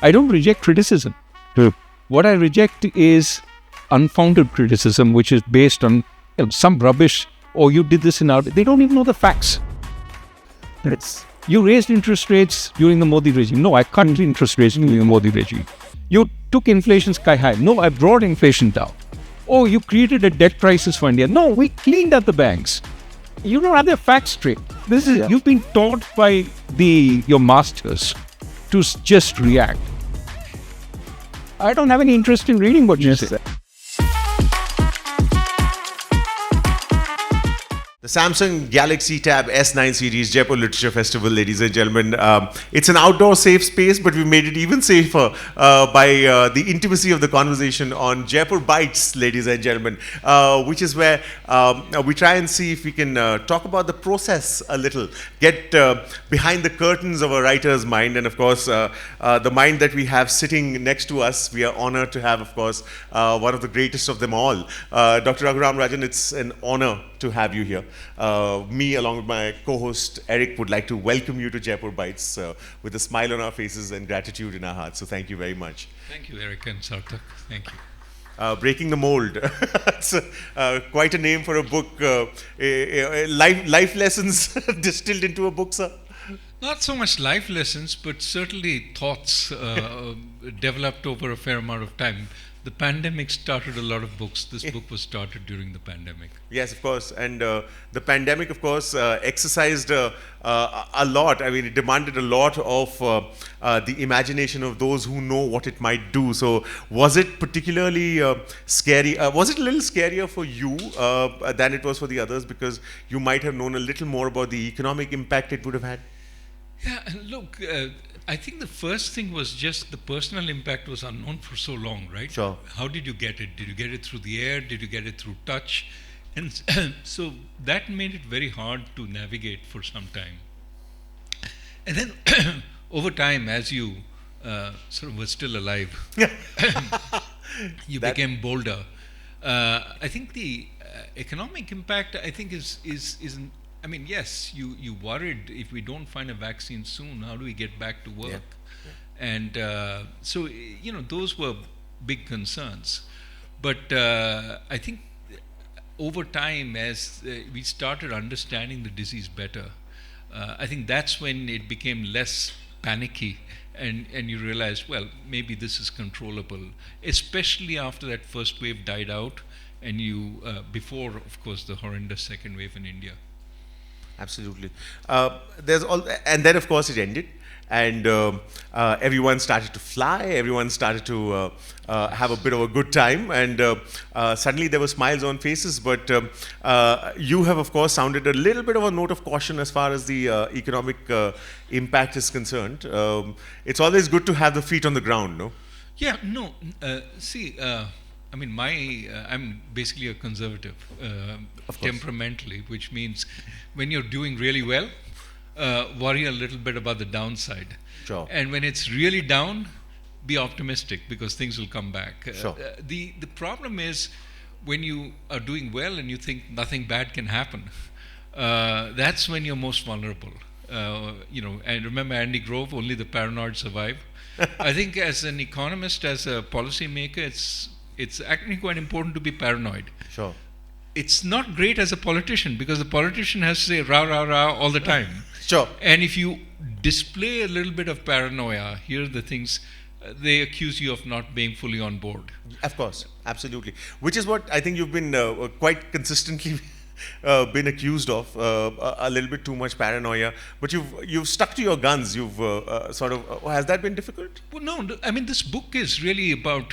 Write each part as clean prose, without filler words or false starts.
I don't reject criticism. What I reject is unfounded criticism, which is based on some rubbish. Oh, you did this in our... They don't even know the facts. You raised interest rates during the Modi regime. No, I cut interest rates during the Modi regime. You took inflation sky high. No, I brought inflation down. Oh, you created a debt crisis for India. No, we cleaned up the banks. You don't have the facts straight. You've been taught by your masters to just react. I don't have any interest in reading what you say. The Samsung Galaxy Tab S9 series Jaipur Literature Festival, ladies and gentlemen. It's an outdoor safe space, but we made it even safer by the intimacy of the conversation on Jaipur Bytes, ladies and gentlemen, which is where we try and see if we can talk about the process a little, get behind the curtains of a writer's mind, and of course, the mind that we have sitting next to us. We are honored to have, of course, one of the greatest of them all, Dr. Raghuram Rajan. It's an honor to have you here. Me, along with my co-host Eric, would like to welcome you to Jaipur Bytes with a smile on our faces and gratitude in our hearts. So thank you very much. Thank you, Eric and Sarthak. Thank you. Breaking the mold. It's quite a name for a book. Life lessons distilled into a book, sir. Not so much life lessons, but certainly thoughts developed over a fair amount of time. The pandemic started a lot of books. This book was started during the pandemic. Yes, of course. And the pandemic, of course, exercised a lot. I mean, it demanded a lot of the imagination of those who know what it might do. So was it particularly scary? Was it a little scarier for you than it was for the others? Because you might have known a little more about the economic impact it would have had? Yeah, look, I think the first thing was just the personal impact was unknown for so long, right? Sure. How did you get it? Did you get it through the air? Did you get it through touch? And so that made it very hard to navigate for some time. And then over time, as you sort of were still alive, you became bolder. I think the economic impact, I think, is I mean, yes, you worried if we don't find a vaccine soon, how do we get back to work? Yeah. And so, those were big concerns. But I think over time, as we started understanding the disease better, I think that's when it became less panicky and you realized, well, maybe this is controllable, especially after that first wave died out and before, of course, the horrendous second wave in India. Absolutely. And then, of course, it ended, and everyone started to fly. Everyone started to have a bit of a good time, and suddenly there were smiles on faces. But you have, of course, sounded a little bit of a note of caution as far as the economic impact is concerned. It's always good to have the feet on the ground, no? Yeah. No. I mean, I'm basically a conservative, temperamentally, which means when you're doing really well, worry a little bit about the downside. Sure. And when it's really down, be optimistic because things will come back. Sure. The problem is when you are doing well and you think nothing bad can happen, that's when you're most vulnerable. And remember Andy Grove, only the paranoid survive. I think as an economist, as a policymaker, it's actually quite important to be paranoid. Sure. It's not great as a politician because the politician has to say rah, rah, rah all the time. Sure. And if you display a little bit of paranoia, here are the things, they accuse you of not being fully on board. Of course, absolutely. Which is what I think you've been quite consistently been accused of, a little bit too much paranoia. But you've stuck to your guns. You've has that been difficult? Well, no. I mean, this book is really about,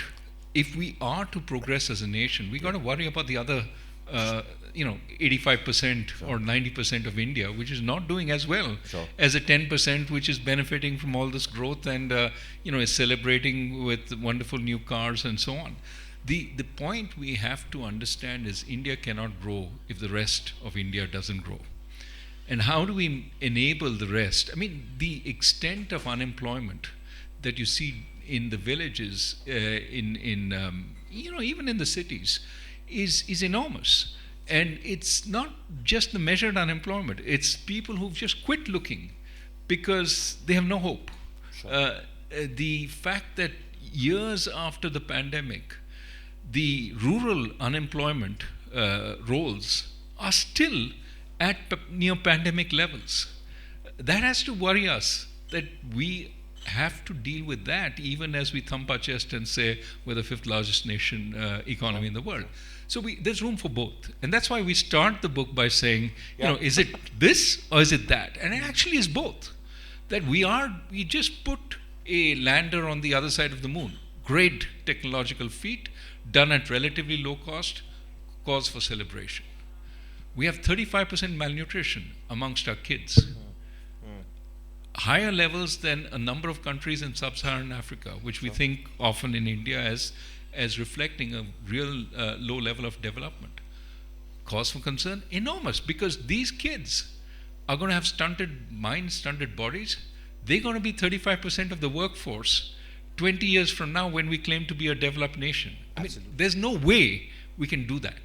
if we are to progress as a nation, we got to worry about the other, 85% or 90% of India, which is not doing as well as a 10%, which is benefiting from all this growth and, is celebrating with wonderful new cars and so on. The point we have to understand is India cannot grow if the rest of India doesn't grow. And how do we enable the rest? I mean, the extent of unemployment that you see in the villages, even in the cities, is enormous. And it's not just the measured unemployment. It's people who've just quit looking because they have no hope. Sure. the fact that years after the pandemic, the rural unemployment rolls are still at near pandemic levels. That has to worry us, that we have to deal with that even as we thump our chest and say we're the fifth largest economy in the world. So there's room for both. And that's why we start the book by saying, is it this or is it that? And it actually is both. That we just put a lander on the other side of the moon. Great technological feat, done at relatively low cost, cause for celebration. We have 35% malnutrition amongst our kids. Higher levels than a number of countries in sub-Saharan Africa, which we think often in India as reflecting a real low level of development. Cause for concern? Enormous, because these kids are going to have stunted minds, stunted bodies. They're going to be 35% of the workforce 20 years from now when we claim to be a developed nation. I mean, there's no way we can do that.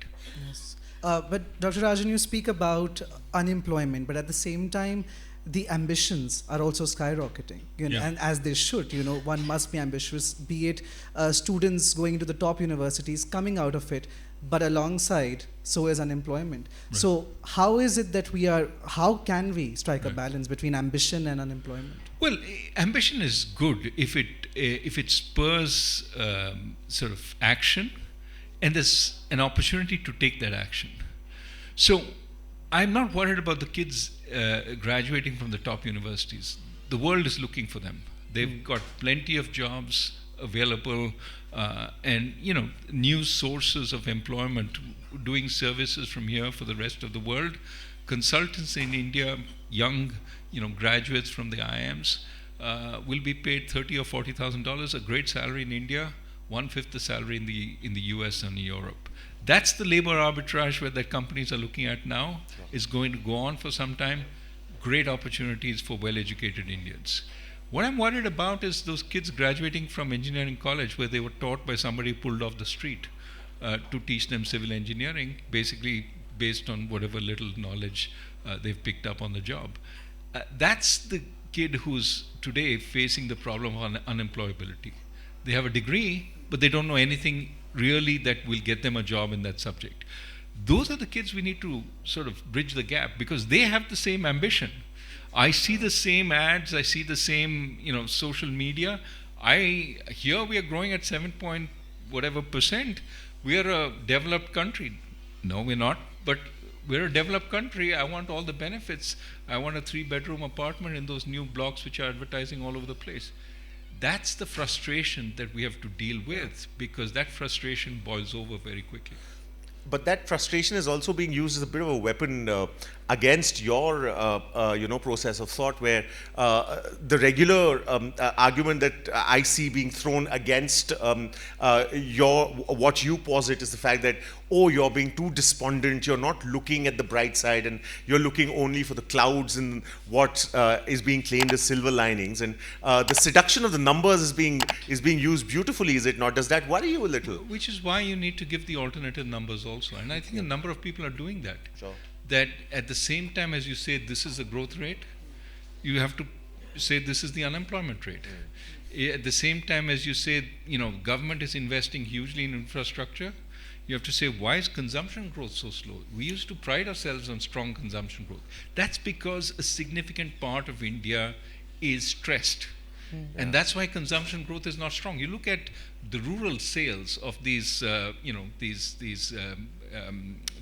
Yes. But Dr. Rajan, you speak about unemployment, but at the same time, the ambitions are also skyrocketing, and as they should. One must be ambitious, be it students going into the top universities, coming out of it, but alongside, so is unemployment. Right. So how is it that how can we strike a balance between ambition and unemployment? Well, ambition is good if it spurs sort of action, and there's an opportunity to take that action. So I'm not worried about the kids graduating from the top universities. The world is looking for them. They've got plenty of jobs available, and new sources of employment, doing services from here for the rest of the world. Consultants in India, young graduates from the IIMs, will be paid $30,000 or $40,000, a great salary in India, 1/5 the salary in the US and Europe. That's the labor arbitrage where the companies are looking at now. Is going to go on for some time. Great opportunities for well-educated Indians. What I'm worried about is those kids graduating from engineering college where they were taught by somebody pulled off the street to teach them civil engineering, basically based on whatever little knowledge they've picked up on the job. That's the kid who's today facing the problem of unemployability. They have a degree, but they don't know anything really that will get them a job in that subject. Those are the kids we need to sort of bridge the gap, because they have the same ambition. I see the same ads, I see the same, social media. Here we are growing at 7% We are a developed country. No, we're not, but we're a developed country. I want all the benefits. I want a 3-bedroom apartment in those new blocks which are advertising all over the place. That's the frustration that we have to deal with, because that frustration boils over very quickly. But that frustration is also being used as a bit of a weapon against your, process of thought, where the regular argument that I see being thrown against what you posit is the fact that, you're being too despondent, you're not looking at the bright side, and you're looking only for the clouds and what is being claimed as silver linings. And the seduction of the numbers is being used beautifully, is it not? Does that worry you a little? Which is why you need to give the alternative numbers also. And I think a number of people are doing that. Sure. That at the same time as you say this is the growth rate, you have to say this is the unemployment rate. At the same time as you say, government is investing hugely in infrastructure, you have to say, why is consumption growth so slow? We used to pride ourselves on strong consumption growth. That's because a significant part of India is stressed. And that's why consumption growth is not strong. You look at the rural sales of these,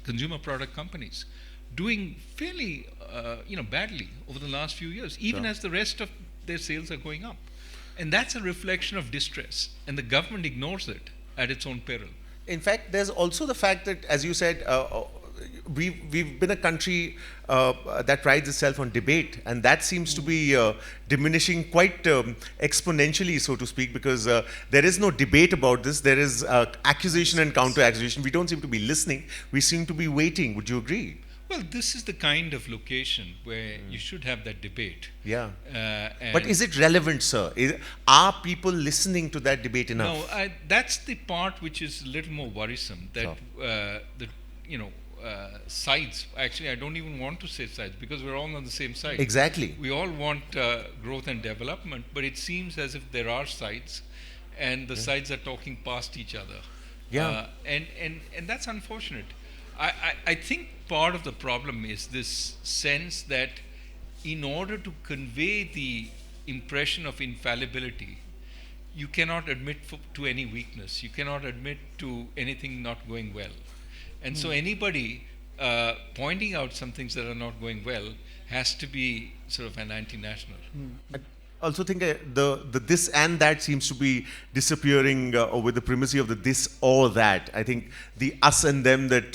consumer product companies doing fairly, badly over the last few years, even as the rest of their sales are going up. And that's a reflection of distress. And the government ignores it at its own peril. In fact, there's also the fact that, as you said, we've been a country that prides itself on debate, and that seems to be diminishing quite exponentially, so to speak, because there is no debate about this. There is accusation and counter-accusation. We don't seem to be listening. We seem to be waiting. Would you agree? Well, this is the kind of location where you should have that debate. Yeah. But is it relevant, sir? Are people listening to that debate enough? No, that's the part which is a little more worrisome. That sides. Actually, I don't even want to say sides because we're all on the same side. Exactly. We all want growth and development, but it seems as if there are sides, and the sides are talking past each other. Yeah. And that's unfortunate. I think part of the problem is this sense that in order to convey the impression of infallibility, you cannot admit to any weakness. You cannot admit to anything not going well. And so anybody pointing out some things that are not going well has to be sort of an anti-national. I also think the this and that seems to be disappearing with the primacy of the this or that. I think the us and them that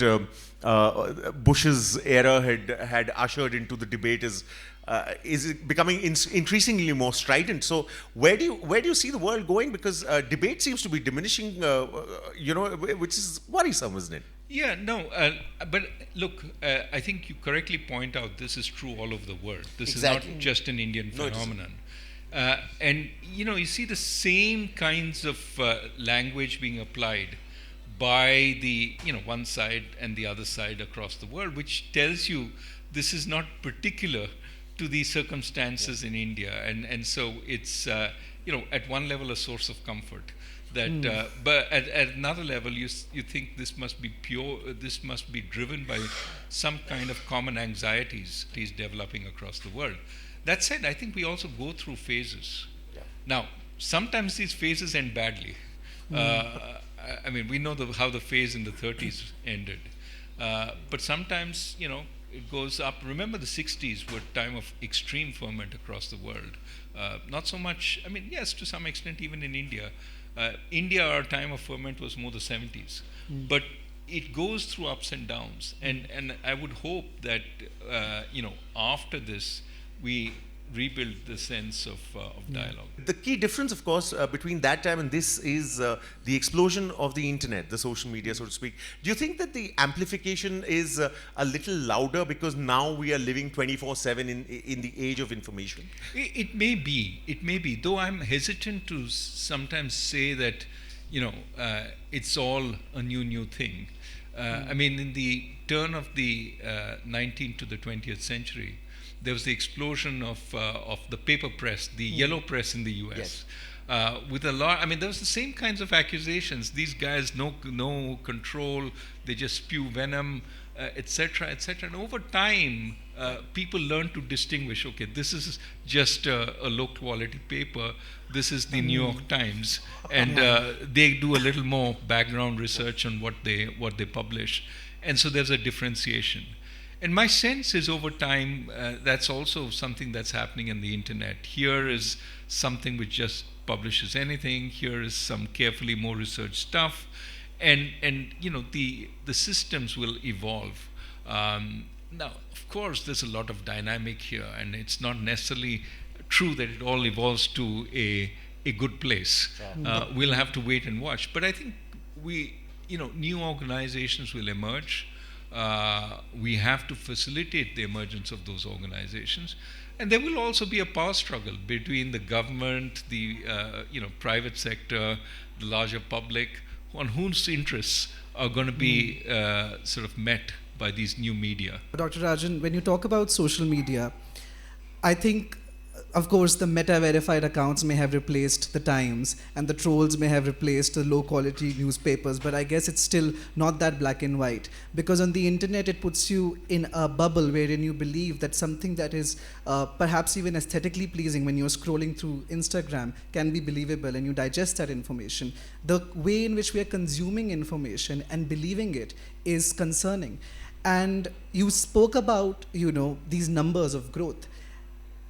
Bush's era had ushered into the debate is becoming increasingly more strident. So where do you see the world going? Because debate seems to be diminishing, which is worrisome, isn't it? Yeah, no, but look, I think you correctly point out this is true all over the world. This Exactly. is not just an Indian phenomenon. And you see the same kinds of language being applied by the one side and the other side across the world, which tells you this is not particular to the circumstances in India, and so it's at one level a source of comfort. That, but at another level, you think this must be pure. This must be driven by some kind of common anxieties developing across the world. That said, I think we also go through phases. Yeah. Now, sometimes these phases end badly. I mean, we know how the phase in the 30s ended, but sometimes it goes up. Remember, the 60s were a time of extreme ferment across the world. Not so much. I mean, yes, to some extent, even in India. India, our time of ferment was more the 70s, but it goes through ups and downs, and I would hope that after this we rebuild the sense of dialogue. The key difference, of course, between that time and this is the explosion of the internet, the social media, so to speak. Do you think that the amplification is a little louder because now we are living 24/7 in the age of information? It may be. Though I'm hesitant to sometimes say that, it's all a new thing. I mean, in the turn of the 19th to the 20th century, there was the explosion of the paper press, the yellow press in the U.S. Yes. With a lot, I mean, there was the same kinds of accusations. These guys, no control, they just spew venom, etc., etc. And over time, people learned to distinguish. Okay, this is just a low-quality paper. This is the New York Times, and they do a little more background research on what they publish, and so there's a differentiation. And my sense is over time, that's also something that's happening in the internet. Here is something which just publishes anything. Here is some carefully more researched stuff. And the systems will evolve. Now, of course, there's a lot of dynamic here, and it's not necessarily true that it all evolves to a good place. We'll have to wait and watch. But I think new organizations will emerge. We have to facilitate the emergence of those organizations, and there will also be a power struggle between the government, the private sector, the larger public, on whose interests are going to be sort of met by these new media. Dr. Rajan, when you talk about social media, I think, of course, the meta-verified accounts may have replaced the Times, and the trolls may have replaced the low-quality newspapers, but I guess it's still not that black and white. Because on the internet, it puts you in a bubble wherein you believe that something that is perhaps even aesthetically pleasing when you're scrolling through Instagram can be believable, and you digest that information. The way in which we are consuming information and believing it is concerning. And you spoke about, these numbers of growth.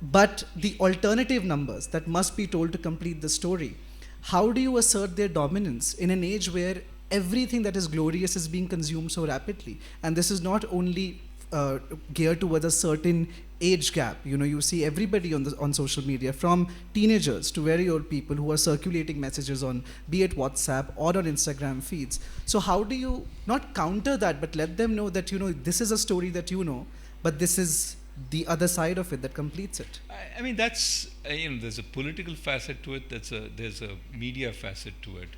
But the alternative numbers that must be told to complete the story, how do you assert their dominance in an age where everything that is glorious is being consumed so rapidly? And this is not only geared towards a certain age gap. You see everybody on social media, from teenagers to very old people who are circulating messages on, be it WhatsApp or on Instagram feeds. So how do you not counter that, but let them know that, this is a story that but this is the other side of it that completes it? I mean, that's there's a political facet to it. There's a media facet to it.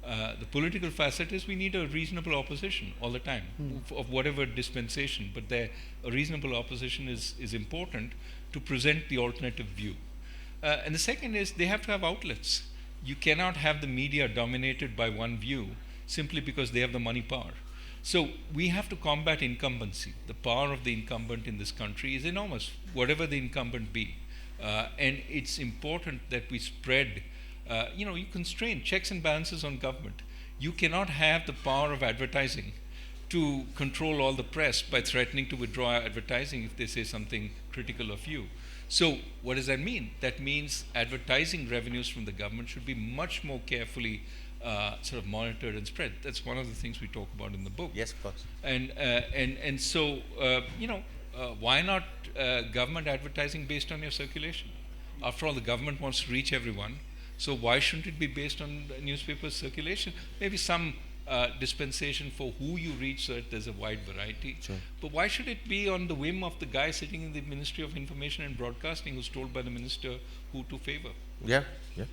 The political facet is we need a reasonable opposition all the time of whatever dispensation, but a reasonable opposition is important to present the alternative view. And the second is they have to have outlets. You cannot have the media dominated by one view simply because they have the money power. So we have to combat incumbency. The power of the incumbent in this country is enormous, whatever the incumbent be. And it's important that we spread, you constrain checks and balances on government. You cannot have the power of advertising to control all the press by threatening to withdraw advertising if they say something critical of you. So what does that mean? That means advertising revenues from the government should be much more carefully sort of monitored and spread. That's one of the things we talk about in the book. Yes, of course. And so why not government advertising based on your circulation? After all, the government wants to reach everyone, so why shouldn't it be based on newspaper circulation? Maybe some dispensation for who you reach so that there's a wide variety. Sure. But why should it be on the whim of the guy sitting in the Ministry of Information and Broadcasting who's told by the minister who to favor? Yeah, yeah.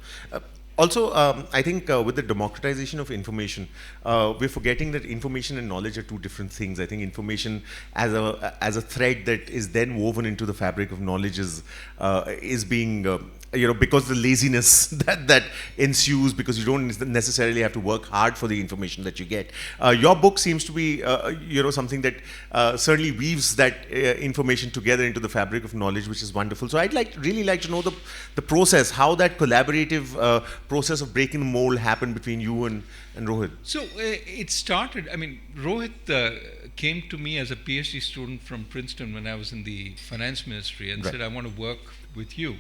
Also, I think with the democratization of information, we're forgetting that information and knowledge are two different things. I think information as a thread that is then woven into the fabric of knowledge is being because the laziness that ensues because you don't necessarily have to work hard for the information that you get. Your book seems to be something that certainly weaves that information together into the fabric of knowledge, which is wonderful. So I'd really like to know the process, how that collaborative process of breaking the mold happened between you and Rohit. So it started, Rohit came to me as a PhD student from Princeton when I was in the finance ministry and said, I want to work with you.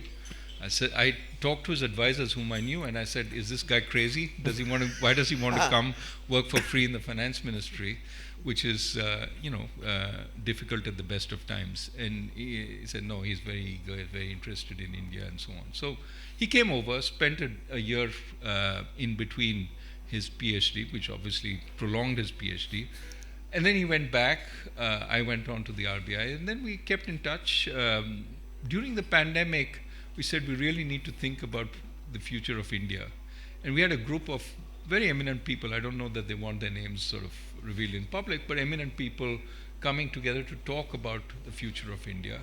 I talked to his advisors whom I knew and I said, is this guy crazy? Why does he want to come work for free in the finance ministry, which is, difficult at the best of times? And he said, no, he's very eager, very interested in India and so on. So he came over, spent a year in between his PhD, which obviously prolonged his PhD. And then he went back, I went on to the RBI, and then we kept in touch. During the pandemic, we said we really need to think about the future of India. And we had a group of very eminent people, I don't know that they want their names sort of revealed in public, but eminent people coming together to talk about the future of India.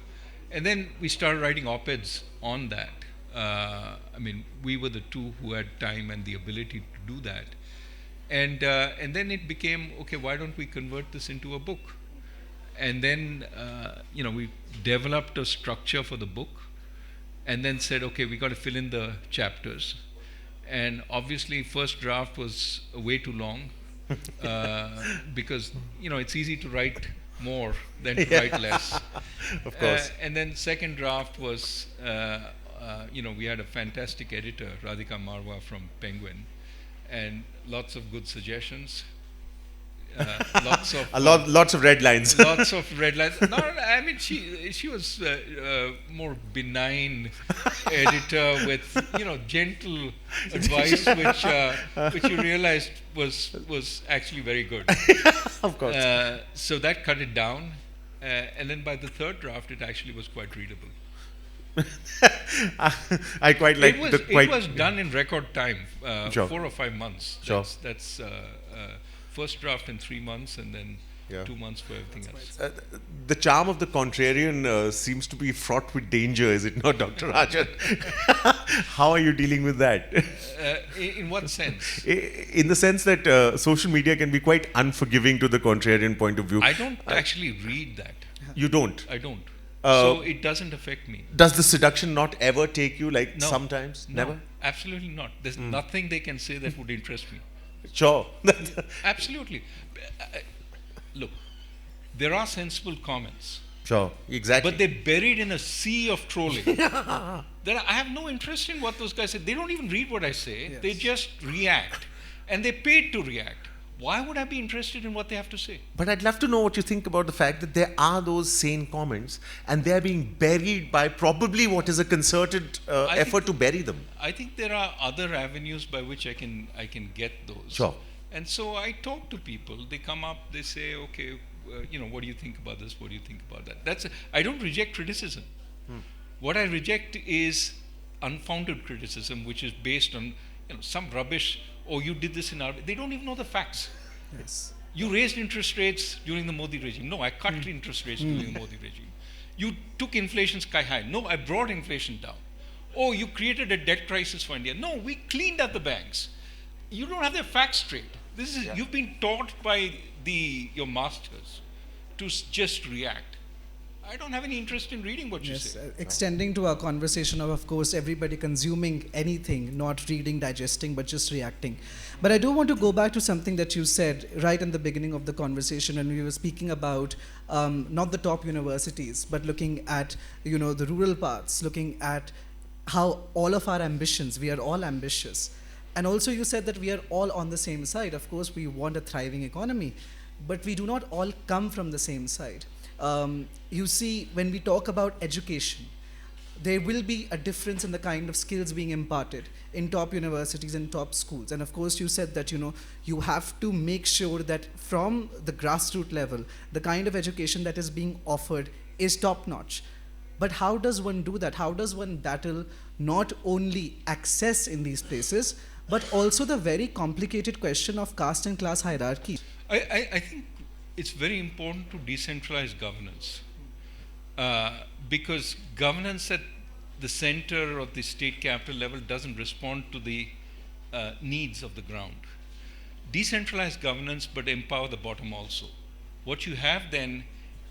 And then we started writing op-eds on that. We were the two who had time and the ability to do that. And then it became, okay, why don't we convert this into a book? And then, we developed a structure for the book and then said, okay, we got to fill in the chapters. And obviously, first draft was way too long because, it's easy to write more than to write less. Of course. And then second draft was, we had a fantastic editor, Radhika Marwa from Penguin, and lots of good suggestions. Lots of red lines. Lots of red lines. No, she was more benign editor with gentle advice, which you realized was actually very good. Of course. So that cut it down, and then by the third draft, it actually was quite readable. I quite like it was done in record time, Sure. 4 or 5 months. Sure. That's first draft in 3 months and then 2 months for everything else. The charm of the contrarian seems to be fraught with danger, is it not, Dr. Rajan? How are you dealing with that? In what sense? In the sense that social media can be quite unforgiving to the contrarian point of view. I don't actually read that. You don't? I don't. So it doesn't affect me. Does the seduction not ever take you, no. Sometimes? No, never? Absolutely not. There's nothing they can say that would interest me. Sure. Absolutely. Look, there are sensible comments. Sure, exactly. But they're buried in a sea of trolling. I have no interest in what those guys say. They don't even read what I say. Yes. They just react. And they're paid to react. Why would I be interested in what they have to say? But I'd love to know what you think about the fact that there are those sane comments and they're being buried by probably what is a concerted effort to bury them. I think there are other avenues by which I can get those. Sure. And so I talk to people. They come up, they say, okay, what do you think about this? What do you think about that? I don't reject criticism. What I reject is unfounded criticism, which is based on some rubbish or you did this in RBI. They don't even know the facts. Yes. You raised interest rates during the Modi regime. No, I cut interest rates during the Modi regime. You took inflation sky high. No, I brought inflation down. Oh, you created a debt crisis for India. No, we cleaned up the banks. You don't have the facts straight. This is You've been taught by your masters to just react. I don't have any interest in reading what you say. Extending to our conversation of course, everybody consuming anything, not reading, digesting, but just reacting. But I do want to go back to something that you said right in the beginning of the conversation when we were speaking about not the top universities, but looking at the rural parts, looking at how all of our ambitions, we are all ambitious. And also you said that we are all on the same side. Of course, we want a thriving economy, but we do not all come from the same side. You see, when we talk about education, there will be a difference in the kind of skills being imparted in top universities and top schools. And of course, you said that, you have to make sure that from the grassroots level, the kind of education that is being offered is top notch. But how does one do that? How does one battle not only access in these places, but also the very complicated question of caste and class hierarchy? I think it's very important to decentralize governance because governance at the center of the state capital level doesn't respond to the needs of the ground. Decentralize governance but empower the bottom also. What you have then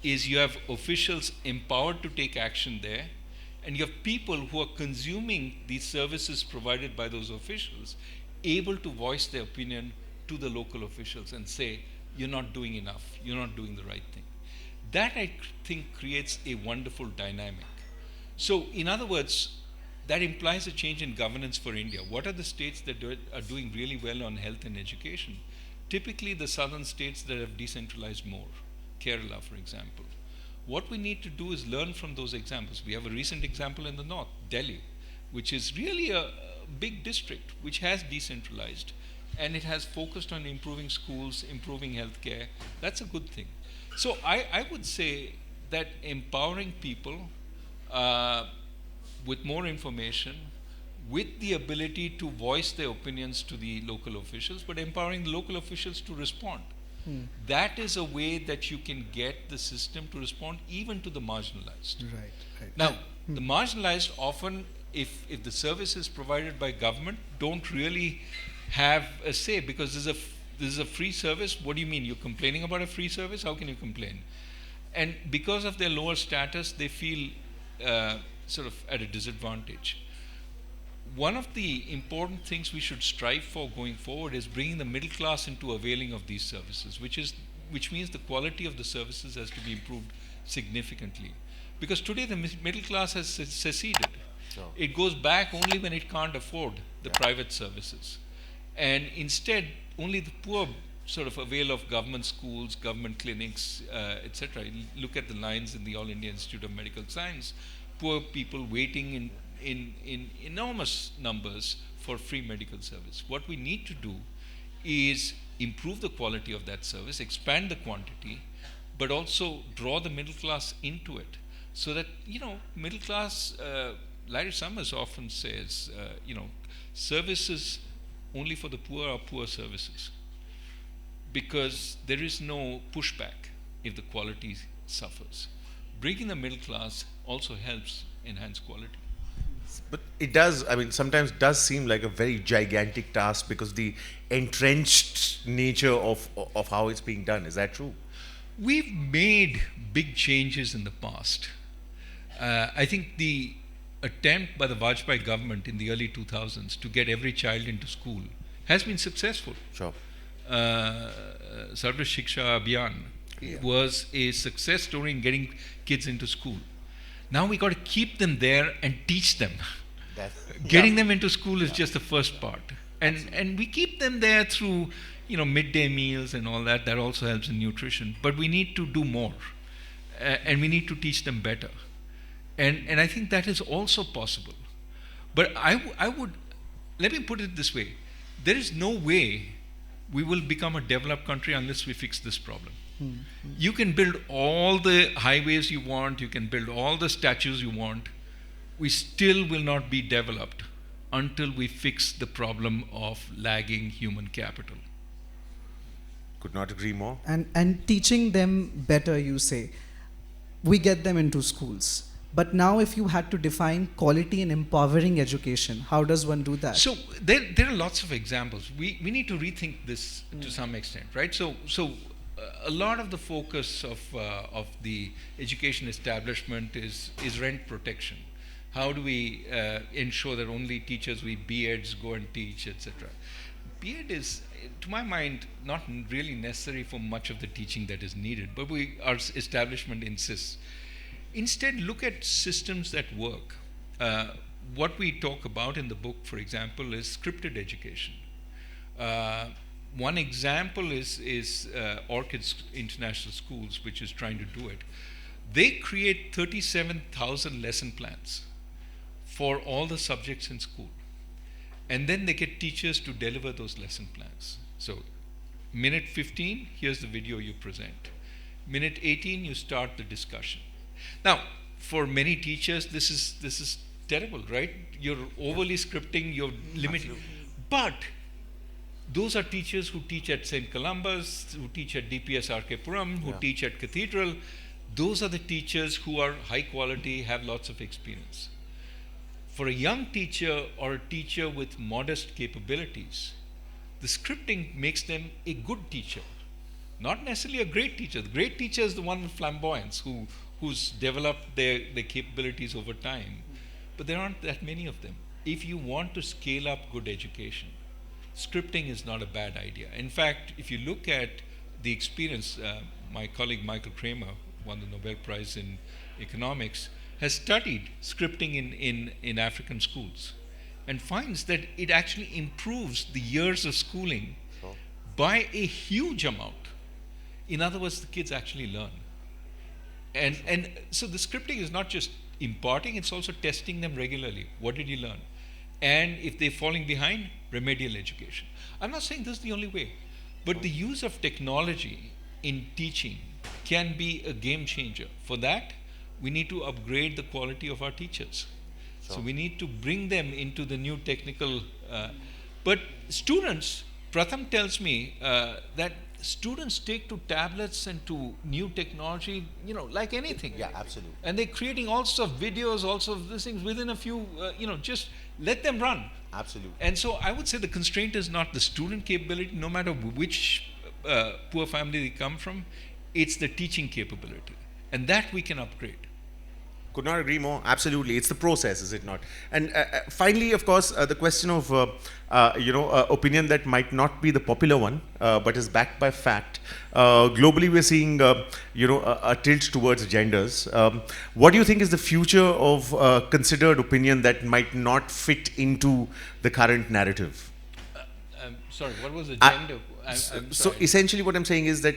is you have officials empowered to take action there, and you have people who are consuming these services provided by those officials able to voice their opinion to the local officials and say, you're not doing enough, you're not doing the right thing. That, I think, creates a wonderful dynamic. So, in other words, that implies a change in governance for India. What are the states that are doing really well on health and education? Typically, the southern states that have decentralized more. Kerala, for example. What we need to do is learn from those examples. We have a recent example in the north, Delhi, which is really a big district which has decentralized, and it has focused on improving schools, improving healthcare. That's a good thing. So I would say that empowering people with more information, with the ability to voice their opinions to the local officials, but empowering the local officials to respond. That is a way that you can get the system to respond even to the marginalized. Right. Now, the marginalized often, if the services provided by government don't really have a say, because this is a free service. What do you mean? You're complaining about a free service? How can you complain? And because of their lower status, they feel sort of at a disadvantage. One of the important things we should strive for going forward is bringing the middle class into availing of these services, which means the quality of the services has to be improved significantly. Because today the middle class has seceded. Sure. It goes back only when it can't afford the private services. And instead, only the poor sort of avail of government schools, government clinics, etc. Look at the lines in the All India Institute of Medical Science. Poor people waiting in enormous numbers for free medical service. What we need to do is improve the quality of that service, expand the quantity, but also draw the middle class into it. So that, middle class, Larry Summers often says, services only for the poor are poor services, because there is no pushback if the quality suffers. Bringing the middle class also helps enhance quality. But it does, sometimes does seem like a very gigantic task because the entrenched nature of how it's being done. Is that true? We've made big changes in the past. I think the attempt by the Vajpayee government in the early 2000s to get every child into school has been successful. Sure. Sarva Shiksha Abhiyan was a success story in getting kids into school. Now we got to keep them there and teach them. Getting them into school is just the first part. And we keep them there through, midday meals and all that. That also helps in nutrition. But we need to do more. And we need to teach them better. And I think that is also possible. But I would, let me put it this way. There is no way we will become a developed country unless we fix this problem. You can build all the highways you want, you can build all the statues you want. We still will not be developed until we fix the problem of lagging human capital. Could not agree more. And teaching them better, you say. We get them into schools. But now if you had to define quality and empowering education, how does one do that? So there are lots of examples. We need to rethink this to some extent, right? So a lot of the focus of the education establishment is rent protection. How do we ensure that only teachers with B.Eds go and teach, etc.? B.Ed is, to my mind, not really necessary for much of the teaching that is needed, but our establishment insists. Instead, look at systems that work. What we talk about in the book, for example, is scripted education. One example is Orchid International Schools, which is trying to do it. They create 37,000 lesson plans for all the subjects in school. And then they get teachers to deliver those lesson plans. So, minute 15, here's the video you present. Minute 18, you start the discussion. Now, for many teachers, this is terrible, right? You're overly scripting, you're limiting. Absolutely. But those are teachers who teach at St. Columba's, who teach at DPS RK Puram, who teach at Cathedral. Those are the teachers who are high quality, have lots of experience. For a young teacher or a teacher with modest capabilities, the scripting makes them a good teacher, not necessarily a great teacher. The great teacher is the one with flamboyance, who's developed their capabilities over time. But there aren't that many of them. If you want to scale up good education, scripting is not a bad idea. In fact, if you look at the experience, my colleague Michael Kramer won the Nobel Prize in economics, has studied scripting in African schools and finds that it actually improves the years of schooling by a huge amount. In other words, the kids actually learn. And so the scripting is not just imparting, it's also testing them regularly. What did you learn? And if they're falling behind, remedial education. I'm not saying this is the only way, but the use of technology in teaching can be a game changer. For that, we need to upgrade the quality of our teachers. So we need to bring them into the new technical, but students, Pratham tells me that students take to tablets and to new technology, like anything. Yeah, absolutely. And they're creating all sorts of videos, all sorts of these things within a few, just let them run. Absolutely. And so I would say the constraint is not the student capability, no matter which poor family they come from, it's the teaching capability. And that we can upgrade. Could not agree more. Absolutely, it's the process, is it not? And finally, of course, the question of opinion that might not be the popular one, but is backed by fact. Globally, we're seeing a tilt towards genders. What do you think is the future of considered opinion that might not fit into the current narrative? Sorry, what was the gender? So essentially what I'm saying is that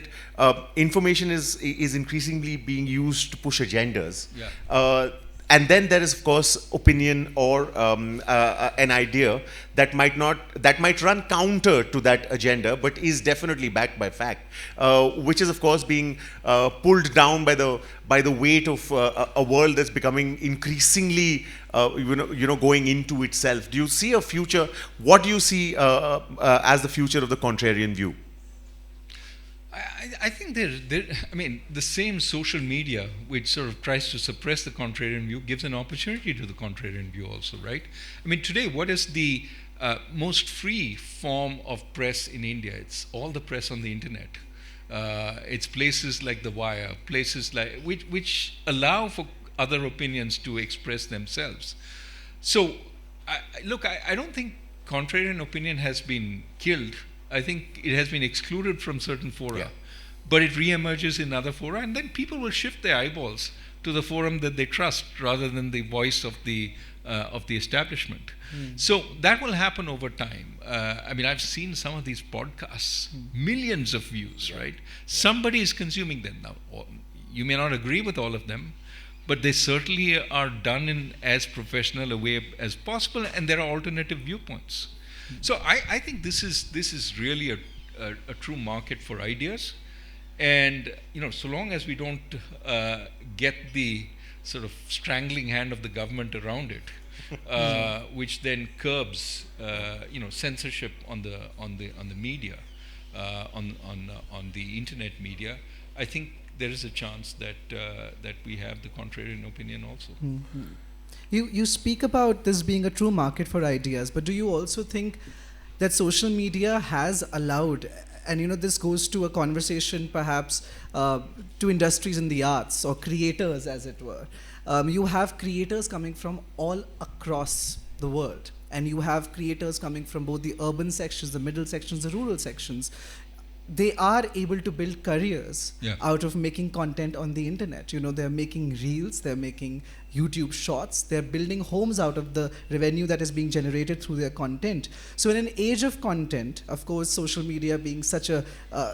information is increasingly being used to push agendas. Yeah. And then there is, of course, opinion or an idea that might run counter to that agenda, but is definitely backed by fact, which is, of course, being pulled down by the weight of a world that's becoming increasingly, going into itself. Do you see a future? What do you see as the future of the contrarian view? I think the same social media which sort of tries to suppress the contrarian view gives an opportunity to the contrarian view also, right? I mean, today, what is the most free form of press in India? It's all the press on the internet. It's places like The Wire, places like which allow for other opinions to express themselves. So, I don't think contrarian opinion has been killed. I think it has been excluded from certain fora, but it re-emerges in other fora, and then people will shift their eyeballs to the forum that they trust rather than the voice of the establishment. So that will happen over time. I've seen some of these podcasts, millions of views, right? Somebody is consuming them now. You may not agree with all of them, but they certainly are done in as professional a way as possible, and there are alternative viewpoints. So I think this is really a true market for ideas, and so long as we don't get the sort of strangling hand of the government around it, which then curbs, censorship on the media, on the internet media, I think there is a chance that we have the contrarian opinion also. Mm-hmm. You speak about this being a true market for ideas, but do you also think that social media has allowed, and this goes to a conversation perhaps to industries in the arts or creators, as it were. You have creators coming from all across the world, and you have creators coming from both the urban sections, the middle sections, the rural sections. They are able to build careers out of making content on the internet. They're making reels, they're making YouTube shorts, they're building homes out of the revenue that is being generated through their content. So in an age of content, of course, social media being such a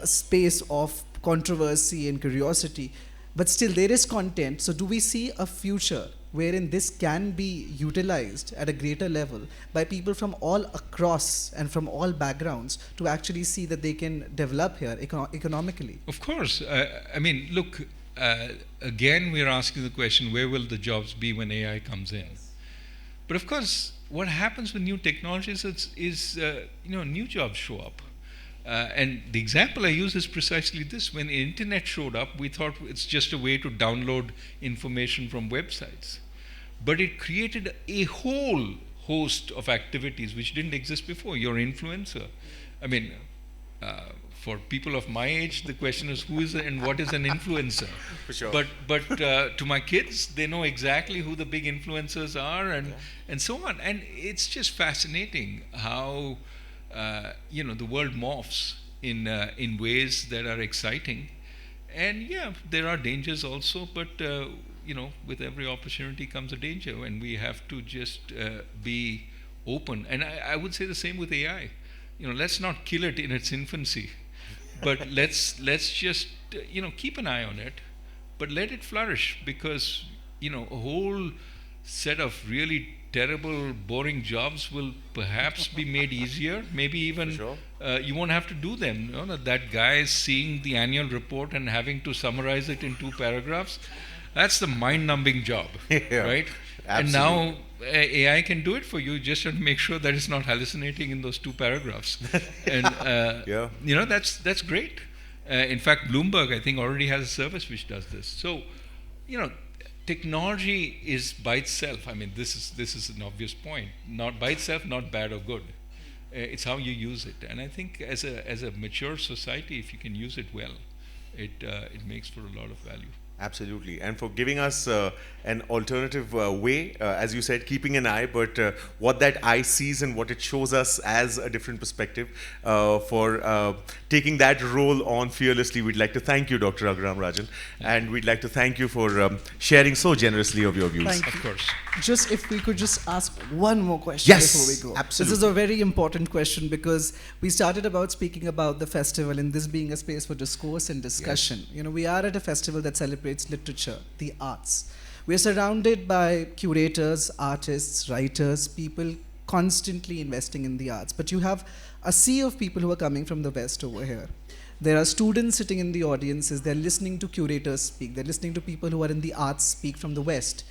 space of controversy and curiosity, but still there is content. So do we see a future wherein this can be utilized at a greater level by people from all across and from all backgrounds to actually see that they can develop here economically? Of course. Look, again, we're asking the question, where will the jobs be when AI comes in? But of course, what happens with new technologies is new jobs show up. And the example I use is precisely this. When the internet showed up, we thought it's just a way to download information from websites. But it created a whole host of activities which didn't exist before. You're an influencer. For people of my age, the question is who is and what is an influencer? For sure. But to my kids, they know exactly who the big influencers are and so on. And it's just fascinating how the world morphs in ways that are exciting. And there are dangers also, but with every opportunity comes a danger, and we have to just be open. And I would say the same with AI. Let's not kill it in its infancy, but let's just keep an eye on it, but let it flourish, because a whole set of really terrible, boring jobs will perhaps be made easier. Maybe even you won't have to do them. That guy is seeing the annual report and having to summarize it in 2 paragraphs. That's the mind-numbing job, right? Absolutely. And now AI can do it for you. Just have to make sure that it's not hallucinating in those 2 paragraphs. And that's great. In fact, Bloomberg, I think, already has a service which does this. So, technology is by itself. This is an obvious point. Not by itself, not bad or good. It's how you use it. And I think as a mature society, if you can use it well, it makes for a lot of value. Absolutely, and for giving us an alternative way, as you said, keeping an eye, but what that eye sees and what it shows us as a different perspective, for taking that role on fearlessly. We'd like to thank you, Dr. Raghuram Rajan, and we'd like to thank you for sharing so generously of your views. Thank you. Of course. Just if we could just ask one more question before we go. Absolutely. This is a very important question, because we started about speaking about the festival and this being a space for discourse and discussion. Yes. We are at a festival that celebrates literature, the arts. We are surrounded by curators, artists, writers, people constantly investing in the arts. But you have a sea of people who are coming from the West over here. There are students sitting in the audiences. They're listening to curators speak. They're listening to people who are in the arts speak from the West.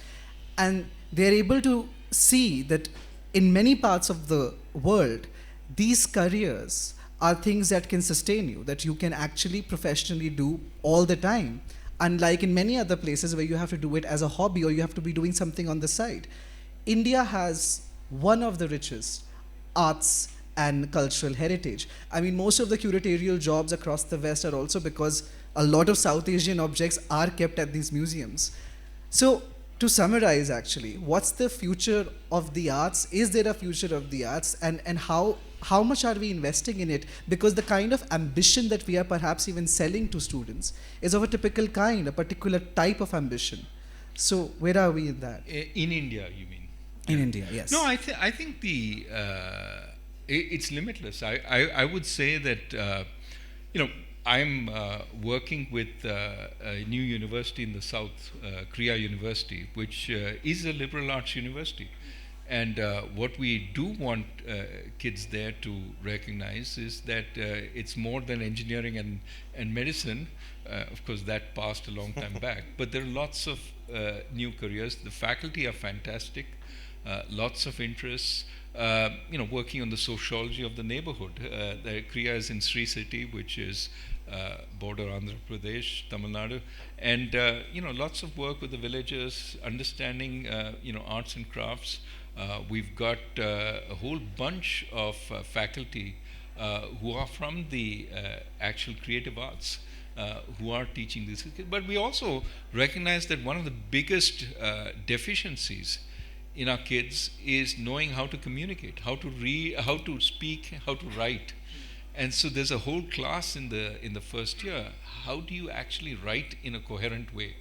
And they're able to see that in many parts of the world, these careers are things that can sustain you, that you can actually professionally do all the time. Unlike in many other places where you have to do it as a hobby or you have to be doing something on the side. India has one of the richest arts and cultural heritage. Most of the curatorial jobs across the West are also because a lot of South Asian objects are kept at these museums. So, to summarize actually, what's the future of the arts? Is there a future of the arts? And how much are we investing in it? Because the kind of ambition that we are perhaps even selling to students is of a typical kind, a particular type of ambition. So where are we in that? In India, you mean? In India, yes. No, I think it's limitless. I would say that, I'm working with a new university in the south, Kriya University, which is a liberal arts university. And what we do want kids there to recognize is that it's more than engineering and medicine. Of course, that passed a long time back. But there are lots of new careers. The faculty are fantastic. lots of interests. Working on the sociology of the neighborhood. The Kriya is in Sri City, which is border Andhra Pradesh, Tamil Nadu, and lots of work with the villagers, understanding arts and crafts. We've got a whole bunch of faculty who are from the actual creative arts. Who are teaching this, but we also recognize that one of the biggest deficiencies in our kids is knowing how to communicate, how to read, how to speak, how to write. And so there's a whole class in the first year. How do you actually write in a coherent way?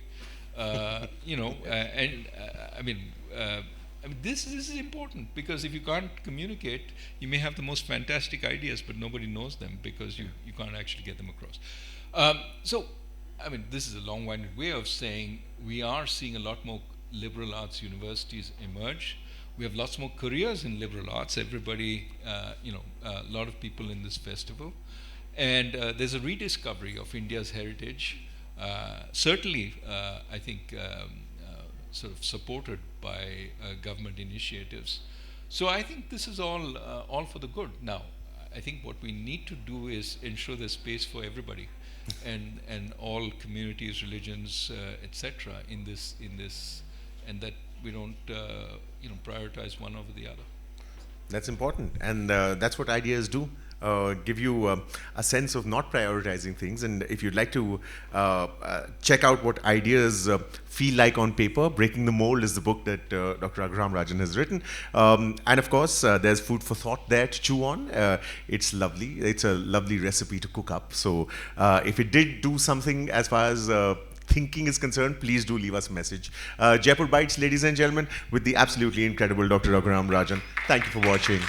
This is important, because if you can't communicate, you may have the most fantastic ideas, but nobody knows them because you can't actually get them across. This is a long-winded way of saying we are seeing a lot more liberal arts universities emerge. We have lots more careers in liberal arts. Everybody, a lot of people in this festival. And there's a rediscovery of India's heritage. Certainly, I think, sort of supported by government initiatives. So I think this is all for the good. Now, I think what we need to do is ensure there's space for everybody, and all communities, religions, etc. in this, and that we don't prioritize one over the other. That's important, and that's what ideas do. Give you a sense of not prioritizing things. And if you'd like to check out what ideas feel like on paper, Breaking the Mold is the book that Dr. Raghuram Rajan has written. And of course, there's food for thought there to chew on. It's lovely. It's a lovely recipe to cook up. So if it did do something as far as thinking is concerned, please do leave us a message. Jaipur Bytes, ladies and gentlemen, with the absolutely incredible Dr. Raghuram Rajan. Thank you for watching.